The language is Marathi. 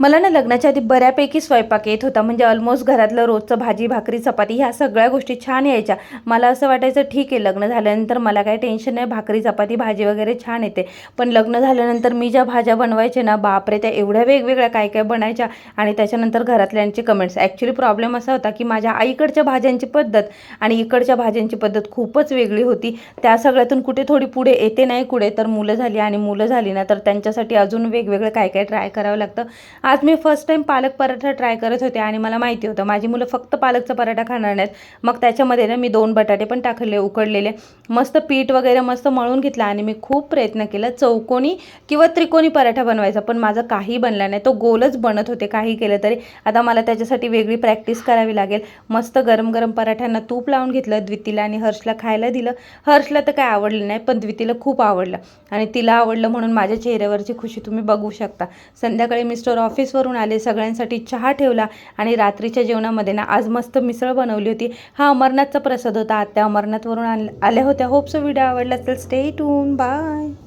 मला ना लग्नाच्या आधी बऱ्यापैकी स्वयंपाक येत होता, म्हणजे ऑलमोस्ट घरातलं रोजचं भाजी भाकरी चपाती ह्या सगळ्या गोष्टी छान यायच्या. मला असं वाटायचं ठीक आहे, लग्न झाल्यानंतर मला काही टेन्शन नाही, भाकरी चपाती भाजी वगैरे छान येते. पण लग्न झाल्यानंतर मी ज्या भाज्या बनवायचे ना, बापरे, त्या एवढ्या वेगवेगळ्या काय काय बनायच्या. आणि त्याच्यानंतर घरातल्यांचे कमेंट्स. ॲक्च्युली प्रॉब्लेम असा होता की माझ्या आईकडच्या भाज्यांची पद्धत आणि इकडच्या भाज्यांची पद्धत खूपच वेगळी होती. त्या सगळ्यातून कुठे थोडी पुढे येते नाही कुठे, तर मुलं झाली आणि मुलं झाली ना, तर त्यांच्यासाठी अजून वेगवेगळं काय काय ट्राय करावं लागतं. आज मी फर्स्ट टाइम पालक पराठा ट्राय करत होते आणि मला माहिती होतं माझी मुलं फक्त पालकचा पराठा खाणार नाहीत. मग त्याच्यामध्ये ना मी 2 बटाटे पण टाकले उकडलेले. मस्त पीठ वगैरे मस्त मळून घेतलं आणि मी खूप प्रयत्न केला चौकोनी किंवा त्रिकोणी पराठा बनवायचा, पण माझा काही बनला नाही. तो गोलच बनत होते काही केलं तरी. आता मला त्याच्यासाठी वेगळी प्रॅक्टिस करावी लागेल. मस्त गरम गरम पराठ्यांना तूप लावून घेतलं, द्वितीला आणि हर्षला खायला दिलं. हर्षला तर काय आवडलं नाही, पण द्वितीला खूप आवडलं आणि तिला आवडलं म्हणून माझ्या चेहऱ्यावरची खुशी तुम्ही बघू शकता. संध्याकाळी मिस्टर ऑफिसवरून आले, सगळ्यांसाठी चहा ठेवला आणि रात्रीच्या जेवणामध्ये ना आज मस्त मिसळ बनवली होती. हा अमरनाथचा प्रसाद होता. आत्या अमरनाथवरून आल्या होत्या. होप सो व्हिडिओ आवडला असेल. Stay tune. बाय.